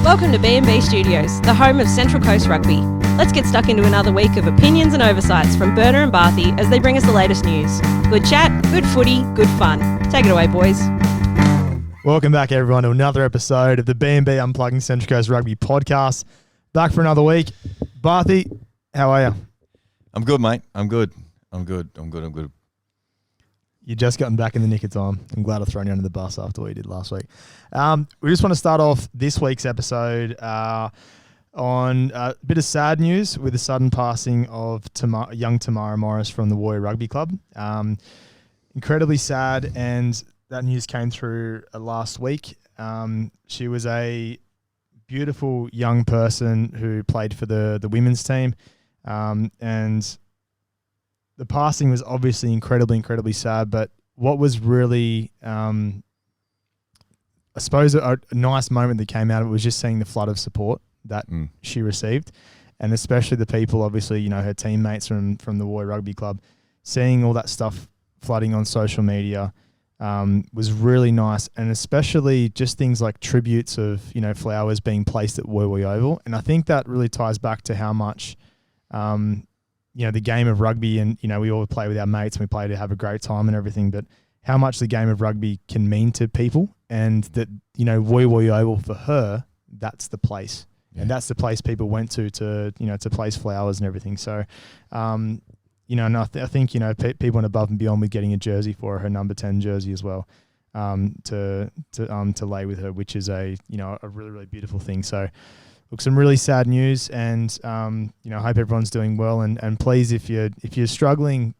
Welcome to B&B Studios, the home of Central Coast Rugby. Let's get stuck into another week of opinions and oversights from Berner and Barthy as they bring us the latest news. Good chat, good footy, good fun. Take it away, boys. Welcome back, everyone, to another episode of the B&B Unplugging Central Coast Rugby podcast. Back for another week. Barthy, how are you? I'm good, mate. I'm good. You just gotten back in the nick of time. I'm glad I've thrown you under the bus after what you did last week. We just want to start off this week's episode on a bit of sad news with the sudden passing of young Tamarra Morris from the Warrior Rugby Club. Incredibly sad, and that news came through last week. She was a beautiful young person who played for the women's team, and the passing was obviously incredibly sad, but what was really, I suppose, a nice moment that came out of it was just seeing the flood of support that she received, and especially the people, obviously, you know, her teammates from the Warrior Rugby Club, seeing all that stuff flooding on social media was really nice, and especially just things like tributes of, you know, flowers being placed at Warrior Oval, and I think that really ties back to how much you know, the game of rugby, and, you know, we all play with our mates and we play to have a great time and everything, but how much the game of rugby can mean to people, and that, you know, Warrior Oval for her, that's the place. Yeah. And that's the place people went to, you know, to place flowers and everything. So, you know, and I think, you know, people went above and beyond with getting a jersey for her number 10 jersey as well, to lay with her, which is a, you know, a really beautiful thing. So, look, some really sad news, and you know, I hope everyone's doing well. And please, if you're struggling,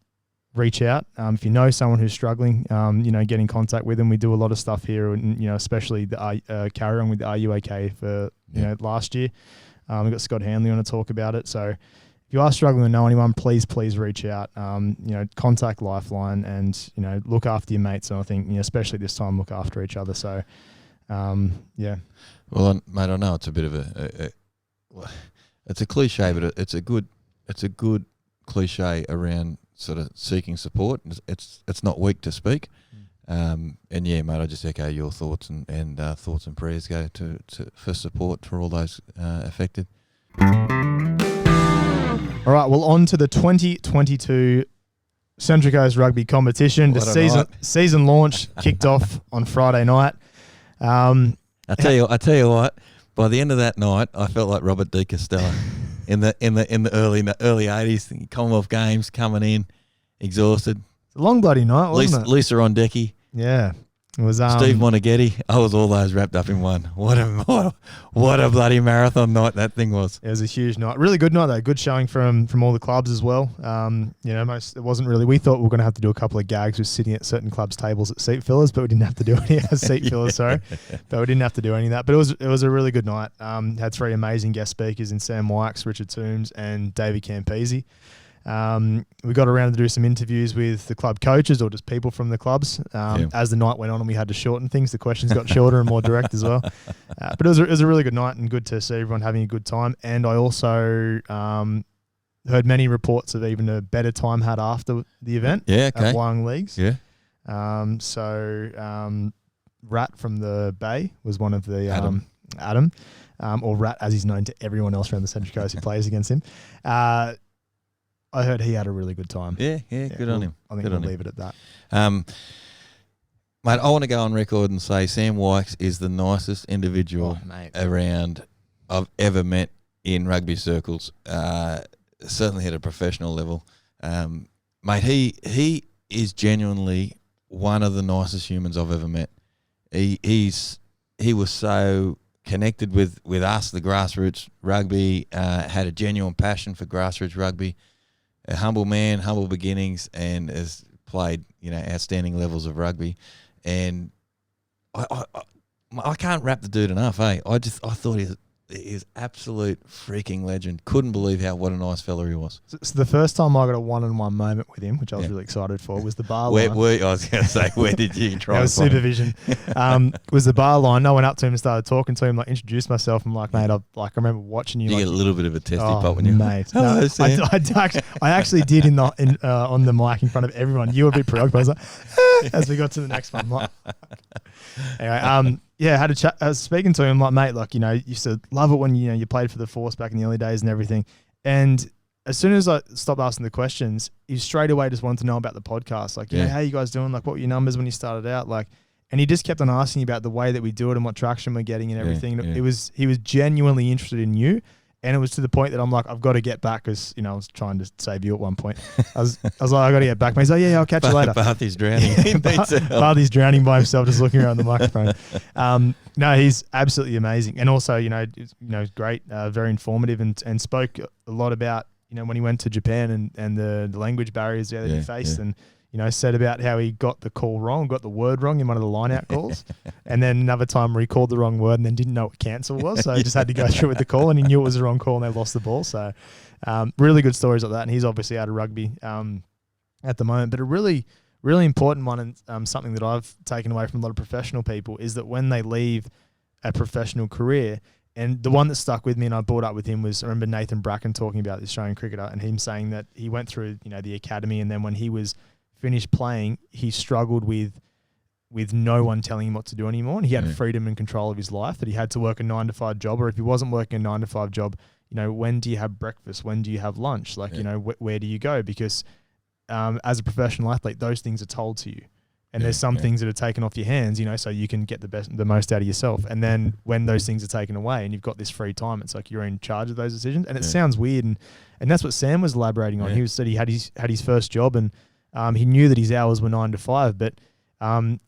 reach out. If you know someone who's struggling, you know, get in contact with them. We do a lot of stuff here, and, you know, especially the carry on with the Are You OK for you know, last year. We've got Scott Hanley on to talk about it. So if you are struggling to know anyone, please reach out. You know, contact Lifeline, and, you know, look after your mates. And I think, you know, especially this time, look after each other. So yeah. Well, mate, I know it's a bit of it's a cliche, but it's a good cliche around sort of seeking support. It's not weak to speak. And yeah, mate, I just echo your thoughts, and thoughts and prayers go to for support for all those affected. All right, well, on to the 2022 Central Coast Rugby competition. The season launch kicked off on Friday night. I tell you what. By the end of that night, I felt like Robert De Costello in the early 80s. Commonwealth Games coming in, exhausted. It's a long bloody night, wasn't it? Lisa Ondecki. Yeah, it was. Steve Monaghetti. I was all those wrapped up in one. What a bloody marathon night that thing was. It was a huge night. Really good night though. Good showing from all the clubs as well. You know, it wasn't really. We thought we were going to have to do a couple of gags with sitting at certain clubs' tables at seat fillers, but we didn't have to do any seat fillers. Sorry, but we didn't have to do any of that. But it was a really good night. Had three amazing guest speakers in Sam Wykes, Richard Toombs, and David Campese. We got around to do some interviews with the club coaches, or just people from the clubs. As the night went on and we had to shorten things, the questions got shorter and more direct as well. But it was a really good night, and good to see everyone having a good time. And I also heard many reports of even a better time had after the event at Wyong Leagues. Yeah. Rat from the Bay was one of the Adam, or Rat as he's known to everyone else around the Central Coast who plays against him. I heard he had a really good time. Yeah, good on him. I think we'll leave it at that. Mate, I want to go on record and say Sam Wykes is the nicest individual around I've ever met in rugby circles. Certainly at a professional level. Mate, he is genuinely one of the nicest humans I've ever met. He was so connected with us, the grassroots rugby, had a genuine passion for grassroots rugby. A humble man, humble beginnings, and has played, you know, outstanding levels of rugby. And I can't rap the dude enough, eh? I thought he's absolute freaking legend. Couldn't believe what a nice fella he was. So the first time I got a one-on-one moment with him, which I was really excited for, was the bar line. I was going to say, where did you try? It was supervision. Was the bar line. I went up to him and started talking to him, like introduced myself. I'm like, mate, I remember watching you. You get a little bit of a testy pop when you, mate. Hello, Sam. I actually did on the mic in front of everyone. You were a bit preoccupied. I was like, as we got to the next one. Anyway, had a chat. I was speaking to him like, mate, like, you know, used to love it when, you know, you played for the Force back in the early days and everything. And as soon as I stopped asking the questions, he straight away just wanted to know about the podcast. Like, you know, how you guys doing? Like, what were your numbers when you started out? Like, and he just kept on asking about the way that we do it and what traction we're getting and everything. He was genuinely interested in you. And it was to the point that I'm like, I've got to get back because, you know, I was trying to save you at one point. I was like, I got to get back. He's like, yeah, I'll catch you later. Barthy's drowning. Barthy's drowning by himself, just looking around the microphone. No, he's absolutely amazing. And also, you know, great, very informative and spoke a lot about, you know, when he went to Japan and the language barriers that he faced and, you know, said about how he got the call wrong, got the word wrong in one of the line-out calls. And then another time where he called the wrong word and then didn't know what cancel was. So he just had to go through with the call and he knew it was the wrong call and they lost the ball. So really good stories like that. And he's obviously out of rugby at the moment. But a really, really important one and something that I've taken away from a lot of professional people is that when they leave a professional career, and the one that stuck with me and I brought up with him was, I remember Nathan Bracken talking about the Australian cricketer and him saying that he went through, you know, the academy and then when he was finished playing, he struggled with no one telling him what to do anymore. And he had freedom and control of his life, that he had to work a 9-to-5 job, or if he wasn't working a 9-to-5 job, you know, when do you have breakfast? When do you have lunch? Like, you know, where do you go? Because as a professional athlete, those things are told to you. And there's some things that are taken off your hands, you know, so you can get the most out of yourself. And then when those things are taken away and you've got this free time, it's like you're in charge of those decisions. And it sounds weird. And that's what Sam was elaborating on. He said he had his first job and he knew that his hours were 9 to 5, but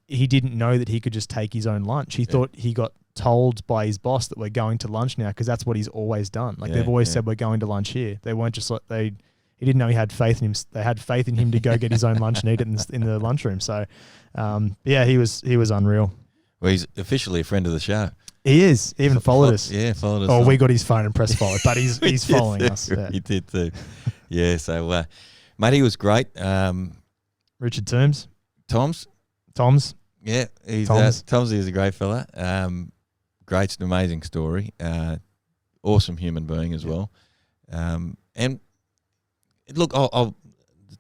he didn't know that he could just take his own lunch. He thought he got told by his boss that we're going to lunch now because that's what he's always done. Like they've always said we're going to lunch here. They weren't just like he didn't know he had faith in him. They had faith in him to go get his own lunch and eat it in the lunchroom. So, he was unreal. Well, he's officially a friend of the show. He is. He even followed us. Yeah, followed us. Oh, we got his phone and pressed follow, but he's following us. Yeah. He did too. Yeah, so, mate, he was great. Richard Toombs. Toms. Yeah, Toms is a great fella. Great, an amazing story. Awesome human being as well. And look,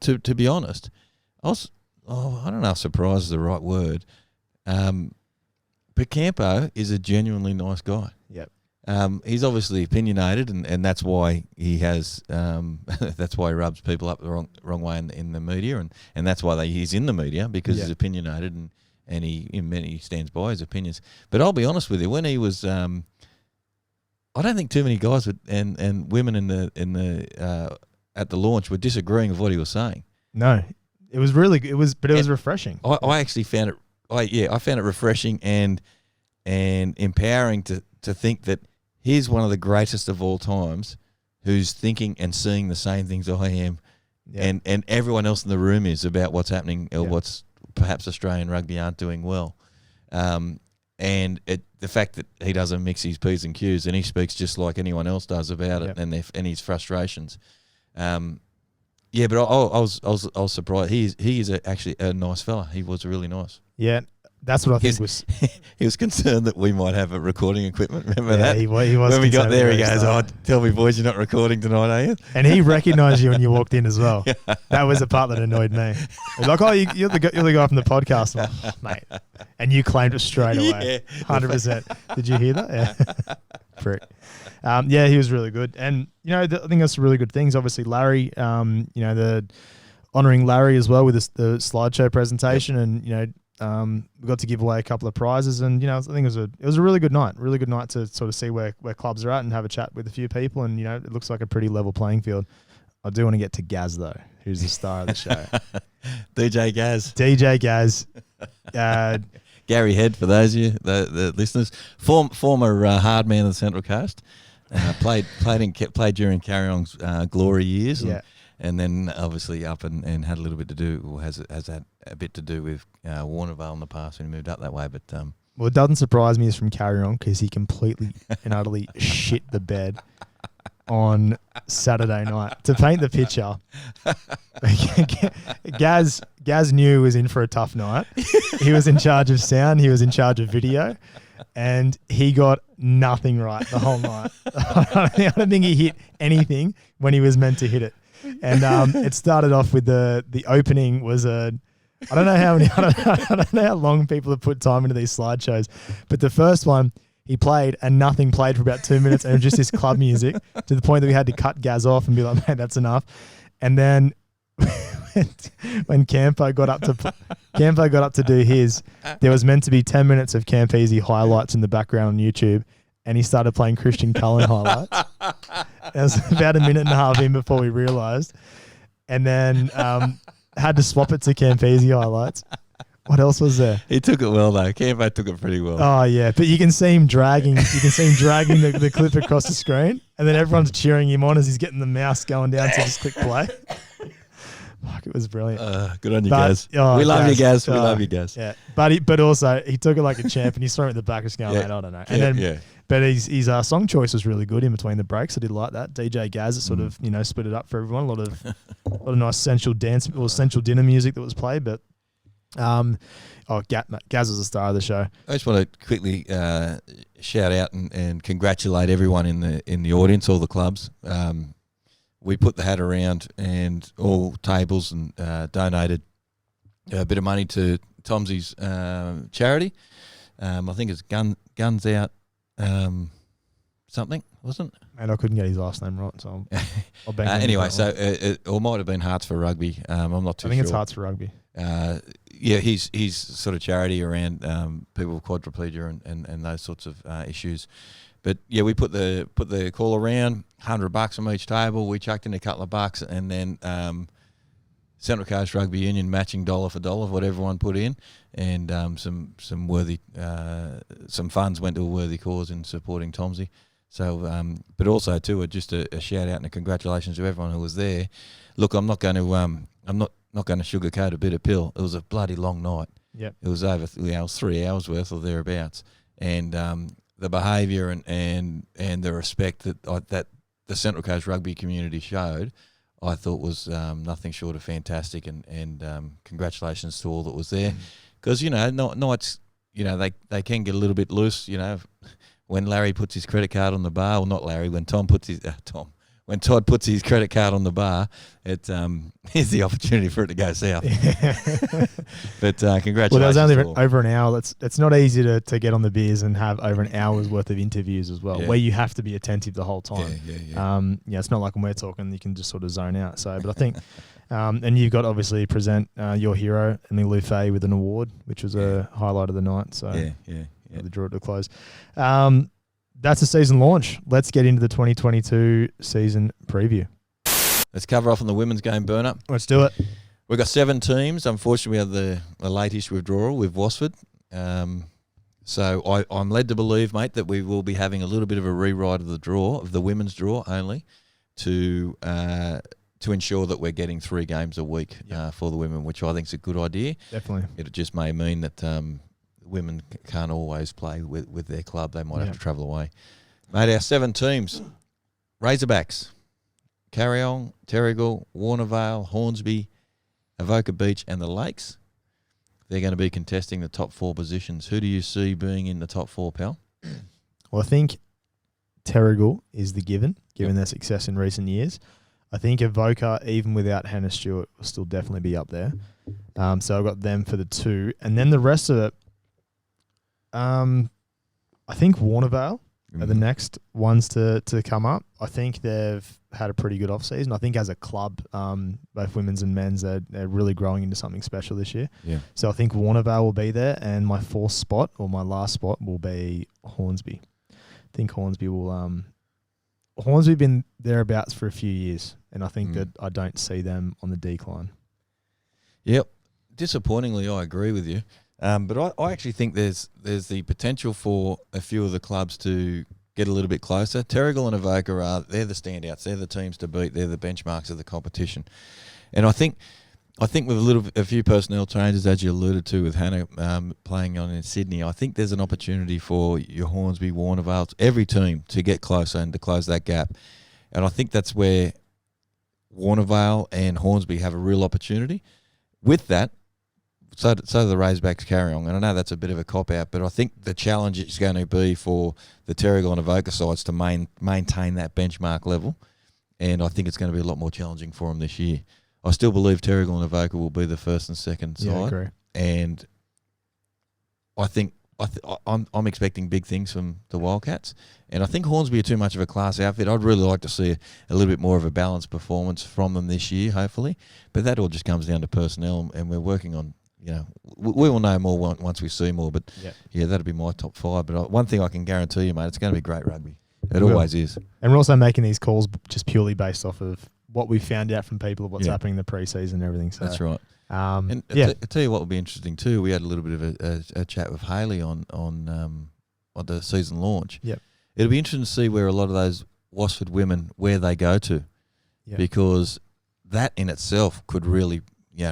to be honest, I don't know if surprised is the right word. But Campo is a genuinely nice guy. Yep. He's obviously opinionated, and that's why he has. That's why he rubs people up the wrong way in the media, and that's why he's in the media because he's opinionated and he stands by his opinions. But I'll be honest with you, when he was, I don't think too many guys and women in the at the launch were disagreeing with what he was saying. No, it was refreshing. I actually found it. I found it refreshing and empowering to think that he's one of the greatest of all times, who's thinking and seeing the same things I am, and everyone else in the room is about what's happening or what's perhaps Australian rugby aren't doing well. And the fact that he doesn't mix his P's and Q's and he speaks just like anyone else does about it and his frustrations. But I was surprised. He is actually a nice fella. He was really nice. Yeah, that's what I think was. He was concerned that we might have a recording equipment. Remember that? He was. When we got there, he goes, "Oh, tell me, boys, you're not recording tonight, are you?" And he recognised you when you walked in as well. That was the part that annoyed me. He's like, "Oh, you're the guy from the podcast, like, oh, mate," and you claimed it straight away, 100%. Did you hear that? Yeah, prick. He was really good, and I think that's really good things. Obviously, Larry, the honouring Larry as well with the slideshow presentation, and we got to give away a couple of prizes, and I think it was a really good night to sort of see where clubs are at and have a chat with a few people, and it looks like a pretty level playing field. I do want to get to Gaz though, who's the star of the show. DJ Gaz. Gary Head, for those of you, the listeners, former hard man of the Central Coast, played during Carry On's glory years, and then obviously up and had a little bit to do, or has had a bit to do with Warnervale in the past when he moved up that way. But well, it doesn't surprise me he's from Carry On because he completely and utterly shit the bed on Saturday night. To paint the picture, Gaz knew he was in for a tough night. He was in charge of sound. He was in charge of video. And he got nothing right the whole night. I don't think he hit anything when he was meant to hit it. And it started off with the opening was a I don't know how many. I don't know how long people have put time into these slideshows, but the first one he played and nothing played for about 2 minutes, and it was just this club music to the point that we had to cut Gaz off and be like, "Man, that's enough." And then when Campo got up to do his, there was meant to be 10 minutes of Campese highlights in the background on YouTube, and he started playing Christian Cullen highlights. It was about a minute and a half in before we realised, and then had to swap it to Campese highlights. What else was there? He took it well though. Campo took it pretty well. Oh yeah, but you can see him dragging. The clip across the screen, and then everyone's cheering him on as he's getting the mouse going down to just click play. Fuck, it was brilliant. Good on you, Gaz. We love you, Gaz. We love you, Gaz. Yeah, but also he took it like a champ, and he's throwing it at the back of going, mate, I don't know. And then, but his song choice was really good in between the breaks. I did like that. DJ Gaz sort of split it up for everyone. A lot of nice sensual dinner music that was played, but. Gaz is the star of the show. I just want to quickly shout out and congratulate everyone in the audience, all the clubs. We put the hat around and all tables and donated a bit of money to Tomsy's charity. I think it's Guns Out something, wasn't it? And I couldn't get his last name right, so I'll bang anyway, so it might have been Hearts for Rugby. I'm not too sure. I think it's Hearts for Rugby. He's sort of charity around people with quadriplegia and those sorts of issues. But yeah, we put the call around, $100 from each table. We chucked in a couple of bucks, and then Central Coast Rugby Union matching dollar for dollar of what everyone put in, and some worthy some funds went to a worthy cause in supporting Tomsy. So, but also too, just a shout out and a congratulations to everyone who was there. Look, I'm not going to sugarcoat a bitter pill. It was a bloody long night. Yep. It was over 3 hours worth or thereabouts, and the behaviour and the respect that the Central Coast rugby community showed, I thought was nothing short of fantastic, and congratulations to all that was there, because nights they can get a little bit loose, when Larry puts his credit card on the bar, or not Larry, when Todd puts his credit card on the bar, it is the opportunity for it to go south. But congratulations. Well, there was only over an hour. It's not easy to get on the beers and have over an hour's worth of interviews as well, where you have to be attentive the whole time. Yeah. It's not like when we're talking, you can just sort of zone out. So, but I think, and you've got obviously present your hero, Emily Lufay, with an award, which was a highlight of the night. So yeah. The draw to a close. That's the season launch. Let's get into the 2022 season preview. Let's cover off on the women's game burn-up. Let's do it. We've got 7 teams. Unfortunately, we have the latest withdrawal with Wasford. So I'm led to believe, mate, that we will be having a little bit of a rewrite of the draw, of the women's draw only, to ensure that we're getting 3 games a week for the women, which I think is a good idea. Definitely. It just may mean that women can't always play with their club. They might have to travel away. Mate, our 7 teams: Razorbacks, Carryong, Terrigal, Warnervale, Hornsby, Avoca Beach and the Lakes. They're going to be contesting the top 4 positions. Who do you see being in the top 4, pal? Well, I think Terrigal is the given their success in recent years. I think Avoca, even without Hannah Stewart, will still definitely be up there. So I've got them for the 2. And then the rest of it, I think Warnervale are the next ones to come up. I think they've had a pretty good off-season. I think as a club, both women's and men's, they're really growing into something special this year. Yeah. So I think Warnervale will be there, and my 4th spot, or my last spot, will be Hornsby. I think Hornsby will... Hornsby been thereabouts for a few years, and I think that I don't see them on the decline. Yep. Disappointingly, I agree with you. But I actually think there's the potential for a few of the clubs to get a little bit closer. Terrigal and Avoca they're the standouts. They're the teams to beat. They're the benchmarks of the competition. And I think with a few personnel changes, as you alluded to with Hannah playing on in Sydney, I think there's an opportunity for your Hornsby, Warnervale, every team to get closer and to close that gap. And I think that's where Warnervale and Hornsby have a real opportunity. With that, so do the Razorbacks carry on. And I know that's a bit of a cop-out, but I think the challenge is going to be for the Terrigal and Avoca sides to maintain that benchmark level. And I think it's going to be a lot more challenging for them this year. I still believe Terrigal and Avoca will be the first and second side. Yeah, I agree. And I think I'm expecting big things from the Wildcats, and I think Hornsby are too much of a class outfit. I'd really like to see a little bit more of a balanced performance from them this year, hopefully. But that all just comes down to personnel, and we're working on. We will know more once we see more. But yeah, that'll be my top 5. But one thing I can guarantee you, mate, it's going to be great rugby. It always is. And we're also making these calls just purely based off of what we found out from people of what's happening in the preseason and everything. So that's right. And I tell you what will be interesting too. We had a little bit of a chat with Haley on the season launch. Yep. It'll be interesting to see where a lot of those Wasford women where they go to, because that in itself could really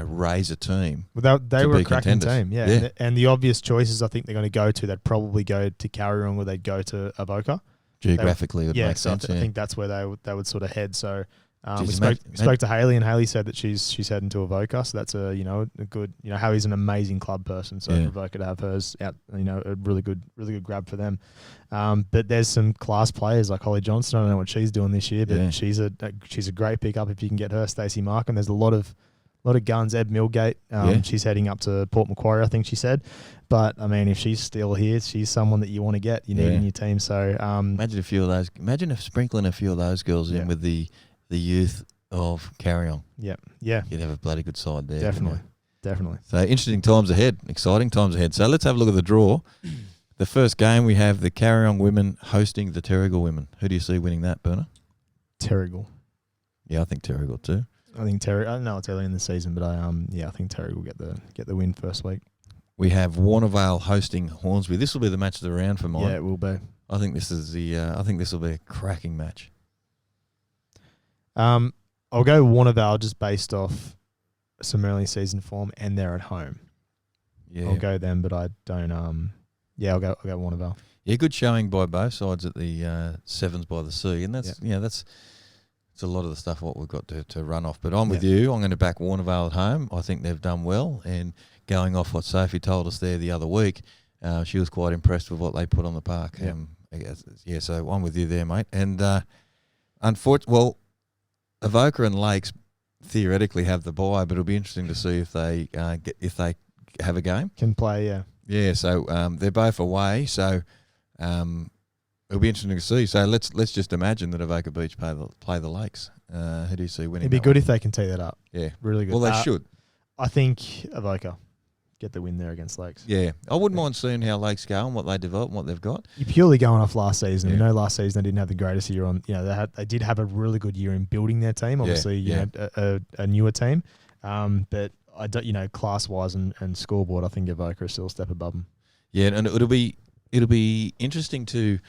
raise a team. Well, they were a cracking contenders. team, yeah. And the obvious choices I think they're going to go to, they'd probably go to Carrion or they'd go to Avoca. Geographically, it would make sense. I think that's where they would sort of head. So. Jeez, we spoke to Haley, and Haley said that she's heading to Avoca, so that's a good Haley's an amazing club person, so for Avoca to have hers out, a really good grab for them. But there's some class players like Holly Johnston. I don't know what she's doing this year, but she's a great pickup if you can get her. Stacey Markham. There's a lot of guns. Eb Millgate, she's heading up to Port Macquarie, I think she said. But I mean, if she's still here, she's someone that you want to get. You need in your team. So imagine if sprinkling a few of those girls in with the youth of Carry On. Yeah. You'd have a bloody good side there. Definitely. So interesting times ahead, exciting times ahead. So let's have a look at the draw. The first game, we have the Carry On women hosting the Terrigal women. Who do you see winning that, Berner? Terrigal. Yeah, I think Terrigal too. I think I know it's early in the season, but I think Terrigal will get the win first week. We have Warnervale hosting Hornsby. This will be the match of the round for mine. Yeah, it will be. I think this will be a cracking match. I'll go Warnervale just based off some early season form, and they're at home. Yeah, I'll go them, but I don't. I'll go Warnervale. Yeah, good showing by both sides at the Sevens by the Sea, and that's it's a lot of the stuff what we've got to run off. But I'm with you. I'm going to back Warnervale at home. I think they've done well, and going off what Sophie told us there the other week, she was quite impressed with what they put on the park. So I'm with you there, mate. And Avoca and Lakes theoretically have the bye, but it'll be interesting to see if they have a game. Can play, yeah. Yeah, so they're both away, so it'll be interesting to see. So let's just imagine that Avoca Beach play the Lakes. Who do you see winning? It'd be good if they can tee that up. Yeah, really good. Well, they should. I think Avoca get the win there against Lakes. Yeah, I wouldn't mind seeing how Lakes go and what they develop and what they've got. You're purely going off last season. We know last season they didn't have the greatest year on. They did have a really good year in building their team. Obviously, a newer team, but I don't. Class wise and scoreboard, I think Avoca is still a step above them. Yeah, and it'll be interesting to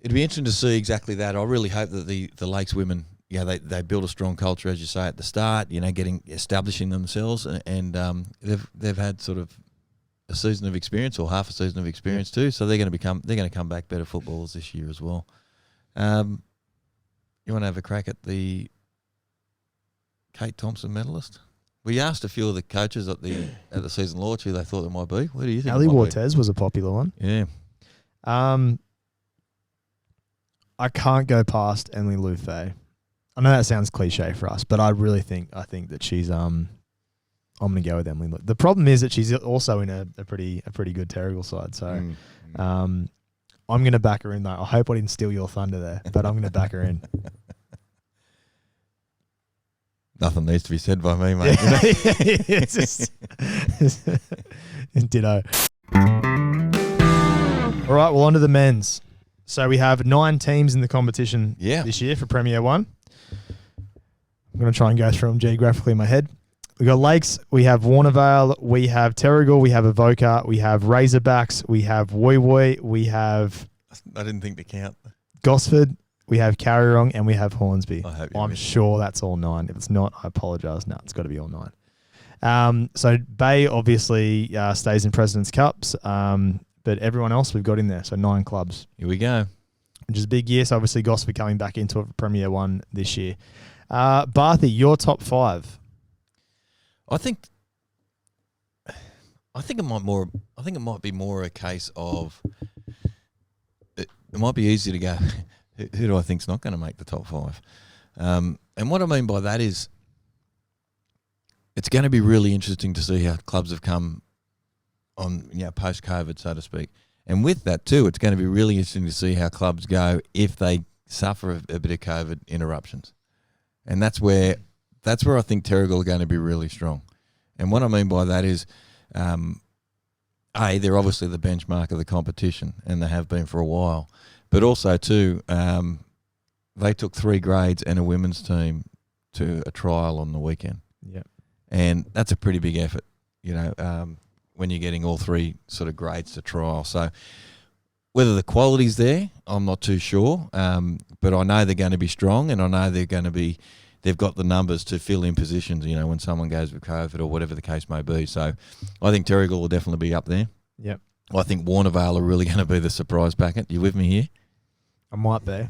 see exactly that. I really hope that the Lakes women. Yeah, they build a strong culture, as you say at the start. Establishing themselves, and they've had sort of a season of experience or half a season of experience too. So they're going to come back better footballers this year as well. You want to have a crack at the Kate Thompson medalist? We asked a few of the coaches at the season launch who they thought it might be. What do you think? Ali Wartez was a popular one. Yeah. I can't go past Emily Lufay. I know that sounds cliche for us, but I really think that she's I'm gonna go with Emily. The problem is that she's also in a pretty good Terrigal side, so I'm gonna back her in though. I hope I didn't steal your thunder there, but I'm gonna back her in. Nothing needs to be said by me, mate. It's just ditto. All right, well, on to the men's. So we have 9 teams in the competition this year for Premier 1. I'm going to try and go through them geographically in my head. We've got Lakes, we have Warnervale, we have Terrigal, we have Avoca, we have Razorbacks, we have Woy Woy, we have... I didn't think to count. Gosford, we have Carrierong, and we have Hornsby. I'm sure that's all 9. If it's not, I apologise. No, it's got to be all 9. So Bay obviously stays in President's Cups, but everyone else we've got in there, so 9 clubs. Here we go. Which is a big year, so obviously Gosford coming back into it for Premier 1 this year. Barthy, your top 5. I think it might be more a case of it might be easy to go, who do I think's not going to make the top 5? And what I mean by that is it's going to be really interesting to see how clubs have come on, post-COVID, so to speak. And with that too, it's going to be really interesting to see how clubs go if they suffer a bit of COVID interruptions. And that's where I think Terrigal are going to be really strong. And what I mean by that is, they're obviously the benchmark of the competition, and they have been for a while. But also too, they took 3 grades and a women's team to a trial on the weekend. Yeah. And that's a pretty big effort, when you're getting all 3 sort of grades to trial. So whether the quality's there, I'm not too sure. But I know they're going to be strong, and I know they've got the numbers to fill in positions, when someone goes with COVID or whatever the case may be. So I think Terrigal will definitely be up there. Yep. I think Warnervale are really going to be the surprise packet. You with me here? I might be.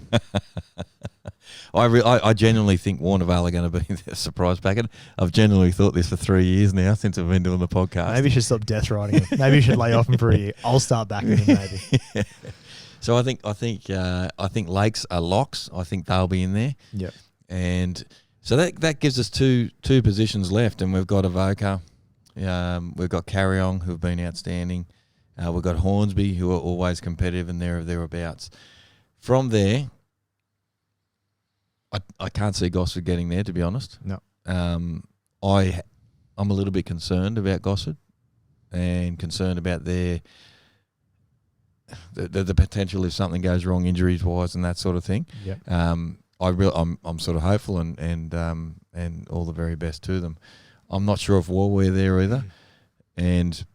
I genuinely think Warnervale are going to be the surprise packet. I've genuinely thought this for 3 years now since I've been doing the podcast. Maybe you should stop death riding him. Maybe you should lay off him for a year. I'll start backing him maybe. Yeah. So I think Lakes are locks. I think they'll be in there. Yep. And so that gives us two positions left, and we've got Avoca, we've got Carryong, who've been outstanding. We've got Hornsby, who are always competitive and thereabouts. From there, I can't see Gosford getting there, to be honest. No. I'm a little bit concerned about Gosford, and concerned about the potential if something goes wrong injuries wise and that sort of thing. Yep. I'm sort of hopeful and all the very best to them. I'm not sure if we're there either, and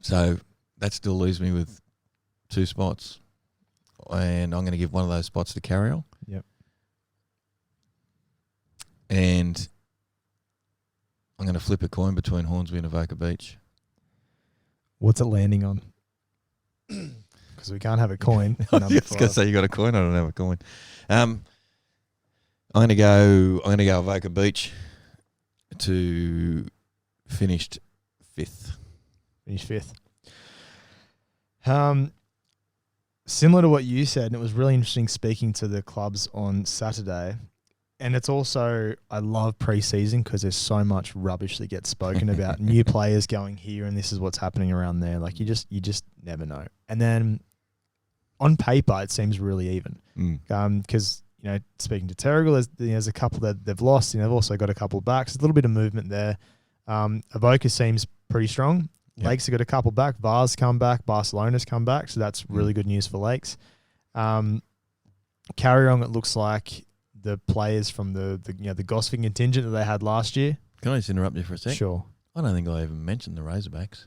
so that still leaves me with 2 spots, and I'm going to give one of those spots to Carryall. Yep. And I'm going to flip a coin between Hornsby and Avoca Beach. What's it landing on? Because we can't have a coin. I was going to say you got a coin. I don't have a coin. I'm going to go Avoca Beach to finished 5th. Finished 5th. Similar to what you said, and it was really interesting speaking to the clubs on Saturday. And it's also, I love pre-season because there's so much rubbish that gets spoken about. New players going here, and this is what's happening around there. Like you just never know. And then on paper, it seems really even. Because speaking to Terrigal, there's a couple that they've lost, and they've also got a couple backs. There's a little bit of movement there. Avoca seems pretty strong. Yep. Lakes have got a couple back. VAR's come back. Barcelona's come back. So that's really good news for Lakes. Carryong, it looks like the players from the Gosford contingent that they had last year. Can I just interrupt you for a sec? Sure. I don't think I even mentioned the Razorbacks.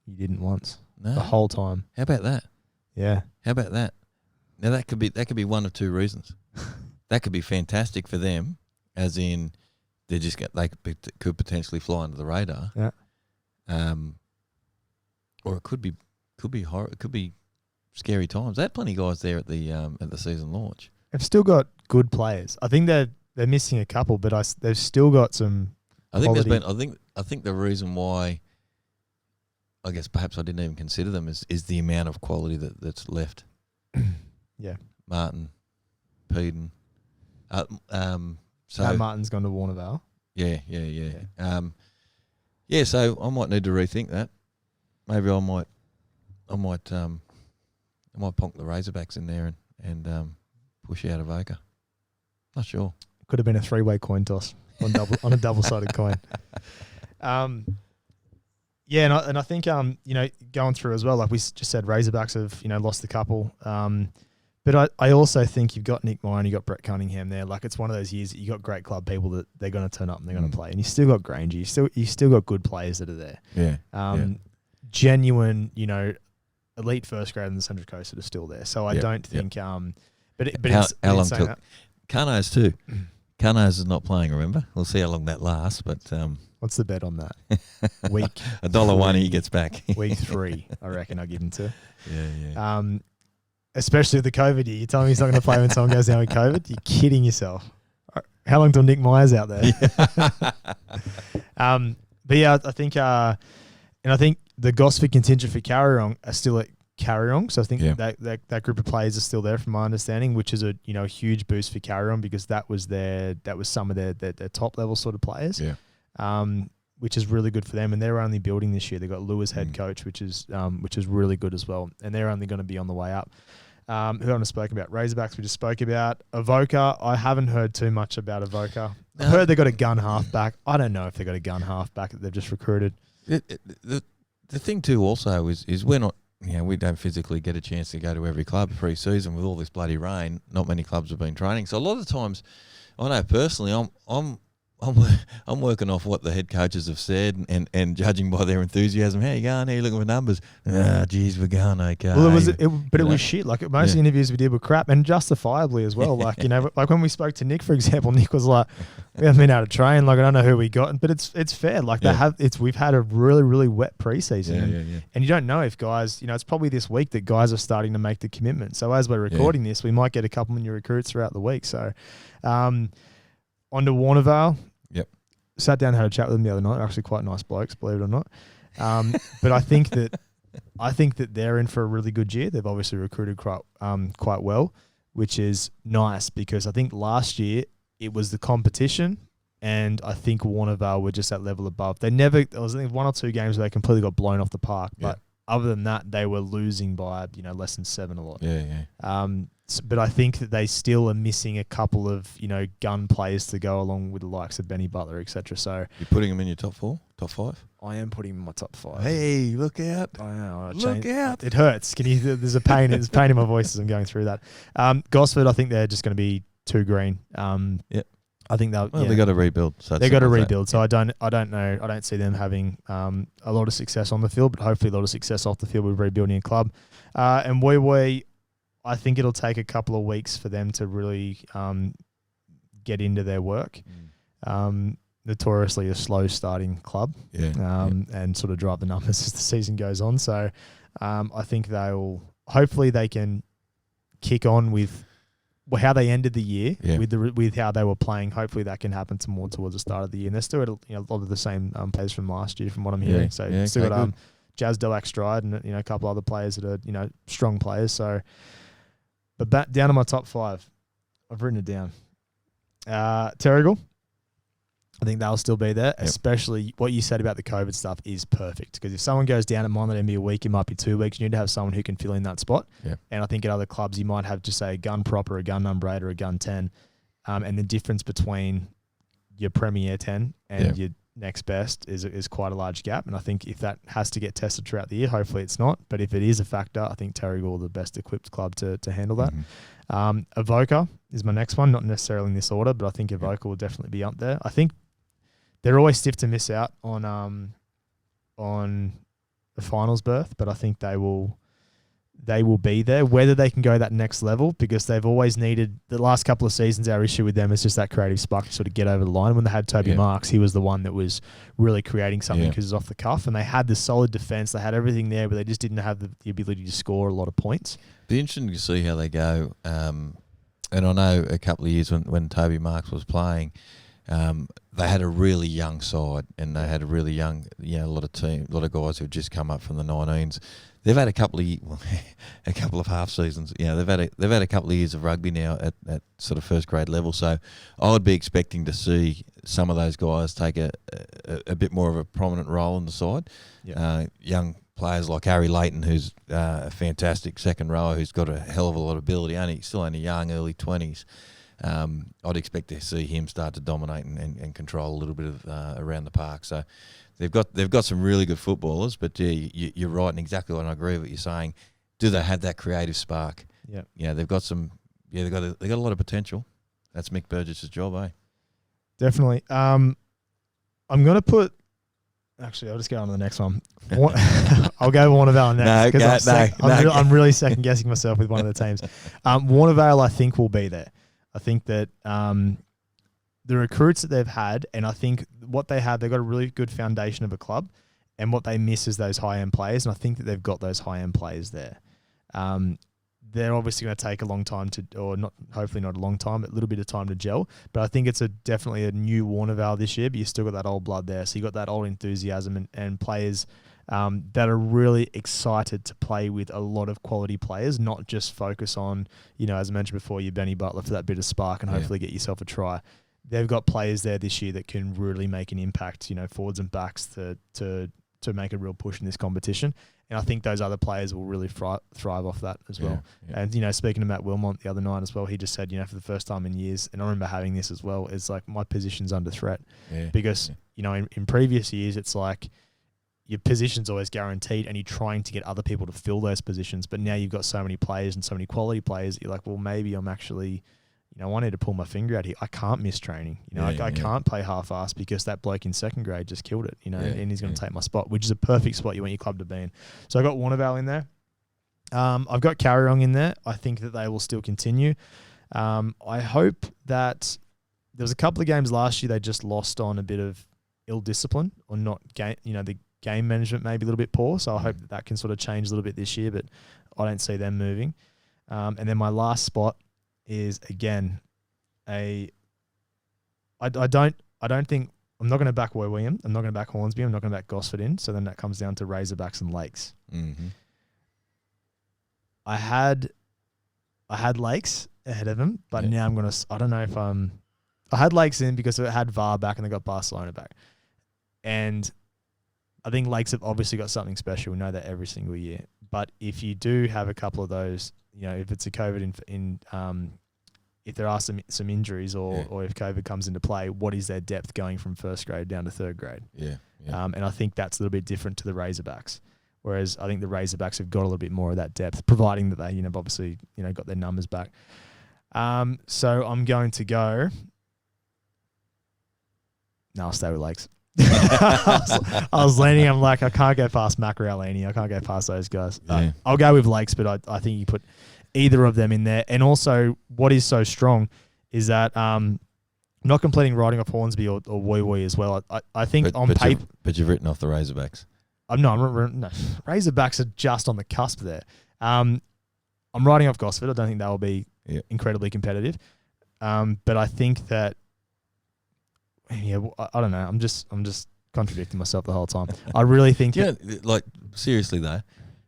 You didn't once. No. The whole time. How about that? Yeah. How about that? Now that could be one of 2 reasons. That could be fantastic for them, as in they could potentially fly under the radar. Yeah. Or it could be horror. It could be scary times. They had plenty of guys there at the season launch. They've still got good players. I think they're missing a couple, but they've still got some. I think the reason why, I guess perhaps I didn't even consider them is the amount of quality that's left. Yeah. Martin, Peden. So Martin's gone to Warnervale. Yeah. So I might need to rethink that. Maybe I might ponk the Razorbacks in there and push out Avoca. Not sure. Could have been a 3-way coin toss on a double-sided coin. Yeah, and I think going through as well, like we just said, Razorbacks have lost a couple. But I also think you've got Nick Meyer and you've got Brett Cunningham there. Like it's one of those years that you got great club people that they're going to turn up and they're going to play, and you still got Granger. You still got good players that are there. Yeah. Genuine, elite first grade in the Central Coast that are still there. So I don't think. But how long till Carnos too? Carnos is not playing. Remember, we'll see how long that lasts. But what's the bet on that? Week $1 he gets back. Week 3, I reckon I'll give him to. Yeah. Especially with the COVID year. You tell me he's not going to play when someone goes down with COVID? You're kidding yourself. How long till Nick Meyer's out there? But yeah, I think the Gosford contingent for Carryong are still at Carryong. So I think that group of players are still there from my understanding, which is a huge boost for Carryong because that was some of their top level sort of players. Yeah. which is really good for them. And they're only building this year. They've got Lewis head coach, which is really good as well. And they're only going to be on the way up. Who haven't spoken about? Razorbacks we just spoke about. Avoca, I haven't heard too much about Avoca. I've heard they got a gun halfback. I don't know if they got a gun halfback that they've just recruited. The thing too also is we're not, we don't physically get a chance to go to every club pre-season with all this bloody rain. Not many clubs have been training, so a lot of the times, I know personally, I'm working off what the head coaches have said and judging by their enthusiasm. How you going? How you looking for numbers? Geez, we're going okay. Well, it was shit. Like most of the interviews we did were crap, and justifiably as well. Like like when we spoke to Nick, for example, Nick was like, "We haven't been able to train. Like I don't know who we got, but it's fair. Like we've had a really really wet preseason, and you don't know if guys. It's probably this week that guys are starting to make the commitment. So as we're recording this, we might get a couple of new recruits throughout the week. So, on to Warnervale. Sat down and had a chat with them the other night. They're actually quite nice blokes, believe it or not. But I think that they're in for a really good year. They've obviously recruited quite well, which is nice because I think last year it was the competition, and I think Warnervale were just that level above. There was I think 1 or 2 games where they completely got blown off the park, but other than that, they were losing by less than 7 a lot. But I think that they still are missing a couple of gun players to go along with the likes of Benny Butler, etc. So you're putting them in your top 4, top 5. I am putting them in my top 5. Hey, look out! I know. Look out! It hurts. There's a pain. There's pain in my voice as I'm going through that. Gosford, I think they're just going to be too green. I think they got to rebuild. So they got to rebuild. So I don't know. I don't see them having a lot of success on the field, but hopefully a lot of success off the field with rebuilding a club. And we I think it'll take a couple of weeks for them to really get into their work. Notoriously a slow starting club, and sort of drive the numbers as the season goes on. So I think hopefully they can kick on with how they ended the year with how they were playing. Hopefully that can happen more towards the start of the year. And they're still a lot of the same players from last year, from what I'm hearing. So still got Jazz Delac Stride and a couple other players that are strong players. So. But down to my top 5. I've written it down. Terrigal. I think they'll still be there, especially what you said about the COVID stuff is perfect. Because if someone goes down, it might not even be a week, it might be 2 weeks. You need to have someone who can fill in that spot. And I think at other clubs, you might have just say a gun prop or a gun number 8 or a gun 10. And the difference between your premier 10 and your next best is quite a large gap. And I think if that has to get tested throughout the year, hopefully it's not. But if it is a factor, I think Terrigal are the best equipped club to handle that. Avoca is my next one, not necessarily in this order, but I think Avoca will definitely be up there. I think they're always stiff to miss out on the finals berth, but I think they will be there. Whether they can go that next level, because they've always needed, the last couple of seasons, our issue with them is just that creative spark to sort of get over the line. When they had Toby Marks, he was the one that was really creating something because it was off the cuff, and they had the solid defence, they had everything there, but they just didn't have the ability to score a lot of points. Be interesting to see how they go. And I know a couple of years when Toby Marks was playing, they had a really young side, and they had a really young, a lot of guys who've just come up from the 19s. They've had a couple of half seasons. They've had a couple of years of rugby now at sort of first grade level. So I would be expecting to see some of those guys take a bit more of a prominent role in the side. Young players like Harry Layton, who's a fantastic second rower, who's got a hell of a lot of ability. Still only young, early 20s. I'd expect to see him start to dominate and control a little bit of around the park. So they've got some really good footballers, but you're right, and exactly what I agree with what you're saying. Do they have that creative spark? They've got some. They've got a lot of potential. That's Mick Burgess's job, eh? Definitely. I'm gonna put. Actually, I'll just go on to the next one. I'll go Warnervale next. I'm really second guessing myself with one of the teams. Warnervale, I think, will be there. I think that the recruits that they've had, and I think what they have, they've got a really good foundation of a club, and what they miss is those high-end players, and I think that they've got those high-end players there. They're obviously going to take a long time hopefully not a long time, but a little bit of time to gel. But I think it's definitely a new Warnervale this year, but you still got that old blood there. So you got that old enthusiasm and players that are really excited to play with a lot of quality players, not just focus on, as I mentioned before, your Benny Butler for that bit of spark and hopefully get yourself a try. they've got players there this year that can really make an impact, forwards and backs to make a real push in this competition. And I think those other players will really thrive off that as well. Yeah. And, speaking to Matt Wilmot the other night as well, he just said, for the first time in years, and I remember having this as well, it's like my position's under threat. Yeah. Because, in previous years, it's like your position's always guaranteed and you're trying to get other people to fill those positions. But now you've got so many players and so many quality players that you're like, well, maybe I'm actually... I need to pull my finger out here. I can't miss training. I can't play half-assed because that bloke in second grade just killed it, and he's going to take my spot, which is a perfect spot you want your club to be in. So I got Warnervale in there. I've got Carryong in there. I think that they will still continue. I hope that there was a couple of games last year they just lost on a bit of ill discipline or not game. The game management may be a little bit poor. So I hope that can sort of change a little bit this year, but I don't see them moving. And then my last spot is again I don't think I'm not going to back Roy William. I'm not going to back Hornsby. I'm not going to back Gosford in. So then that comes down to Razorbacks and Lakes. Mm-hmm. I had Lakes ahead of them, but now I'm going to. I don't know if I had Lakes in because it had VAR back and they got Barcelona back, and I think Lakes have obviously got something special. We know that every single year. But if you do have a couple of those, if it's a COVID if there are some injuries or if COVID comes into play, what is their depth going from first grade down to third grade? Yeah. And I think that's a little bit different to the Razorbacks. Whereas I think the Razorbacks have got a little bit more of that depth, providing that they, obviously, got their numbers back. So I'm going to go. No, I'll stay with Lakes. I was leaning. I'm like, I can't go past Macaralini. I can't go past those guys. I'll go with Lakes, but I think you put either of them in there. And also, what is so strong is that not completing writing off Hornsby or Woi Woi as well. I think on paper, but you've written off the Razorbacks. No, Razorbacks are just on the cusp there. I'm writing off Gosford. I don't think they will be incredibly competitive. But I think that. I don't know. I'm just contradicting myself the whole time. I really think seriously though,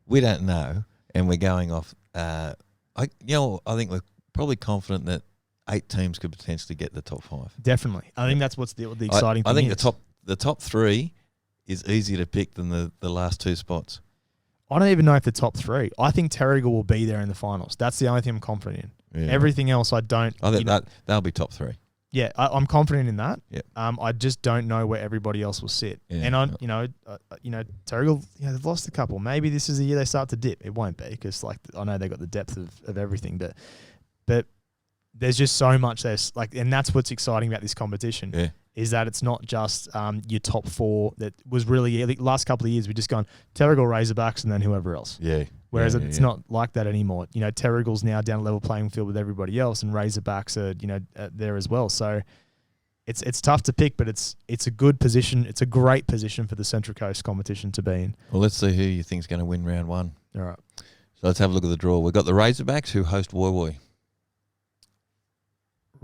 we don't know, and we're going off. I think we're probably confident that 8 teams could potentially get the top 5. Definitely, I think that's what's the exciting thing. I think the top 3 is easier to pick than the last 2 spots. I don't even know if the top 3. I think Terrigal will be there in the finals. That's the only thing I'm confident in. Yeah. Everything else, I don't. I think they'll be top 3. Yeah, I'm confident in that. Yep. I just don't know where everybody else will sit. Yeah. And Terrigal, they've lost a couple. Maybe this is the year they start to dip. It won't be because I know they got the depth of everything, but there's just so much there. And that's what's exciting about this competition. Yeah. Is that it's not just your top 4 that was really the last couple of years we've just gone Terrigal, Razorbacks, and then whoever else. Yeah. Whereas it's not like that anymore. Terrigal's now down a level playing field with everybody else, and Razorbacks are there as well. So it's tough to pick, but it's a good position. It's a great position for the Central Coast competition to be in. Well, let's see who you think's going to win round 1. All right. So let's have a look at the draw. We've got the Razorbacks who host Woi Woi.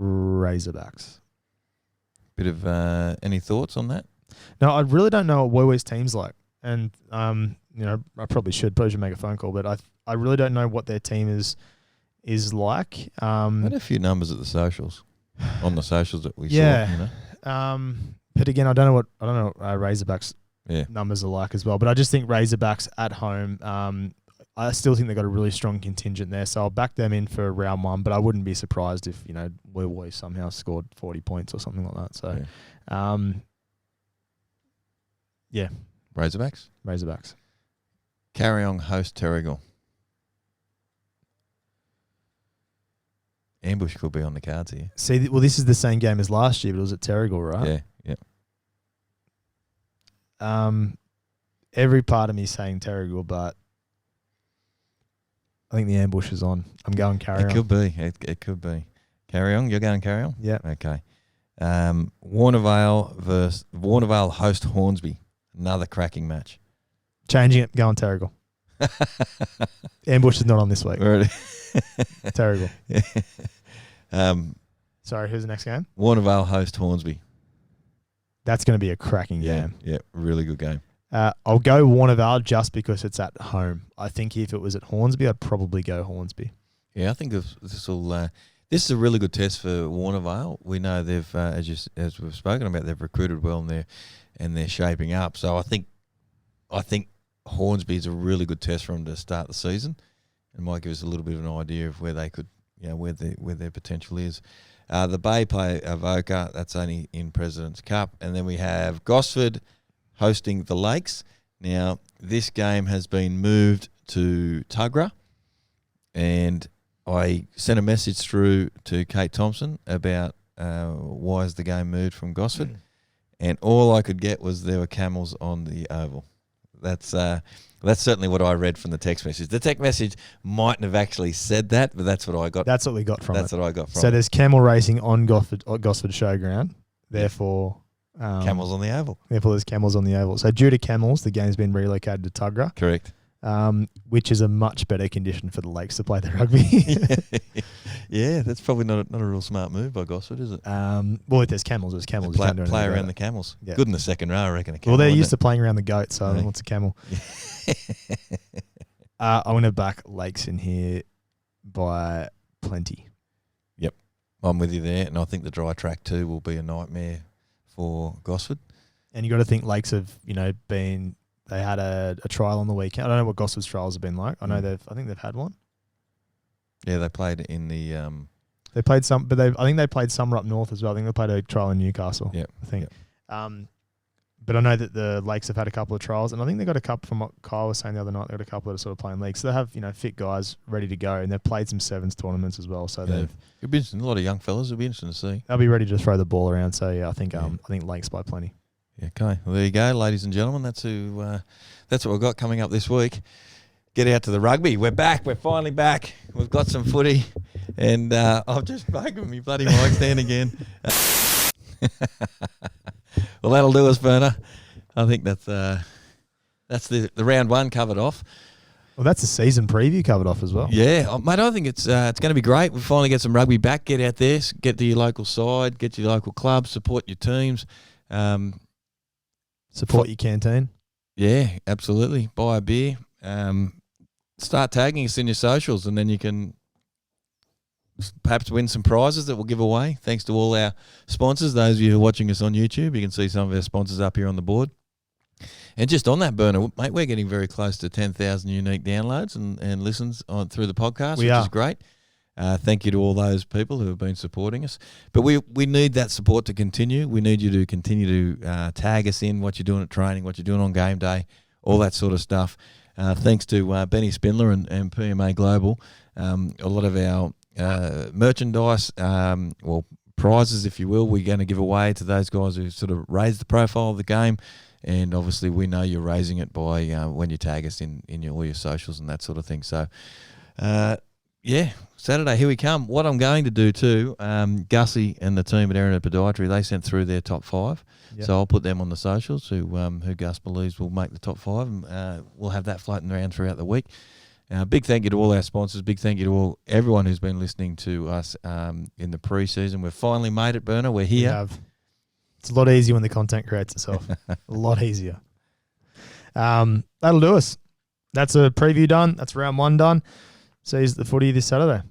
Razorbacks. Bit of any thoughts on that? No, I really don't know what Woi Woi's team's like, and I probably should make a phone call, but I really don't know what their team is like. I had a few numbers at the socials, on the socials that we saw. But again, I don't know what Razorbacks numbers are like as well. But I just think Razorbacks at home. I still think they've got a really strong contingent there, so I'll back them in for round 1. But I wouldn't be surprised if Woi Woi somehow scored 40 points or something like that. So, Razorbacks. Carryong host Terrigal. Ambush could be on the cards here. See, this is the same game as last year, but it was at Terrigal, right? Yeah. Every part of me is saying Terrigal, but I think the ambush is on. I'm going Carryong. It could be. It could be. Carryong? You're going Carryong? Yeah. Okay. Warnervale host Hornsby. Another cracking match. Changing it, going Terrigal. Ambush is not on this week. Terrigal. Sorry, who's the next game? Warnervale host Hornsby. That's going to be a cracking game. Yeah, really good game. I'll go Warnervale just because it's at home. I think if it was at Hornsby, I'd probably go Hornsby. Yeah, I think this will This is a really good test for Warnervale. We know they've, as we've spoken about, they've recruited well and they're shaping up. So I think Hornsby is a really good test for them to start the season, and might give us a little bit of an idea of where they could, where their potential is. The Bay play Avoca. That's only in President's Cup, and then we have Gosford hosting the Lakes. Now this game has been moved to Tuggerah, and I sent a message through to Kate Thompson about why is the game moved from Gosford, and all I could get was there were camels on the oval. That's certainly what I read from the text message. The text message mightn't have actually said that, but that's what I got. That's what we got from it. That's what I got from it. So there's camel racing on Gosford Showground. Therefore, camels on the oval. Therefore, there's camels on the oval. So due to camels, the game's been relocated to Tuggerah. Correct. Which is a much better condition for the Lakes to play the rugby. Yeah, that's probably not a real smart move by Gosford, is it? Well, if there's camels, there's camels. Play around the camels. Yeah. Good in the second row, I reckon. Well, they're used to playing around the goat, so what's a camel? I'm going to back Lakes in here by plenty. Yep, I'm with you there, and I think the dry track too will be a nightmare for Gosford. And you got to think Lakes have, been. They had a trial on the weekend. I don't know what Gosford's trials have been like. I know I think they've had one. Yeah, they played in the. They played some, but I think they played some up north as well. I think they played a trial in Newcastle. Yeah, I think. Yep. But I know that the Lakes have had a couple of trials, and I think they got a couple from what Kyle was saying the other night. They got a couple that are sort of playing leagues. So they have fit guys ready to go, and they've played some sevens tournaments as well. So it'll be interesting. A lot of young fellas. It'll be interesting to see. They'll be ready to throw the ball around. So I think Lakes by plenty. Yeah, okay. Well, there you go, ladies and gentlemen. That's what we've got coming up this week. Get out to the rugby. We're back. We're finally back. We've got some footy, and I've just broken me bloody mic stand again. Well, that'll do us, Berner. I think that's the round one covered off. Well, that's the season preview covered off as well. Yeah, mate. I think it's going to be great. We finally get some rugby back. Get out there, get to your local side, get to your local club, support your teams. Support your canteen. Yeah, absolutely. Buy a beer. Start tagging us in your socials, and then you can perhaps win some prizes that we'll give away. Thanks to all our sponsors. Those of you who are watching us on YouTube, you can see some of our sponsors up here on the board. And just on that, Berner, mate, we're getting very close to 10,000 unique downloads and listens through the podcast, which is great. Thank you to all those people who have been supporting us. But we need that support to continue. We need you to continue to tag us in what you're doing at training, what you're doing on game day, all that sort of stuff. Thanks to Benny Spindler and PMA Global. A lot of our merchandise, prizes, if you will, we're going to give away to those guys who sort of raise the profile of the game. And obviously we know you're raising it by when you tag us in all your socials and that sort of thing. So, Saturday, here we come. What I'm going to do too, Gussie and the team at Erin Podiatry, they sent through their top 5. Yep. So I'll put them on the socials who Gus believes will make the top 5. And we'll have that floating around throughout the week. Big thank you to all our sponsors. Big thank you to everyone who's been listening to us in the pre-season. We've finally made it, Berner. We're here. We have. It's a lot easier when the content creates itself. A lot easier. That'll do us. That's a preview done. That's round 1 done. See you at the footy this Saturday.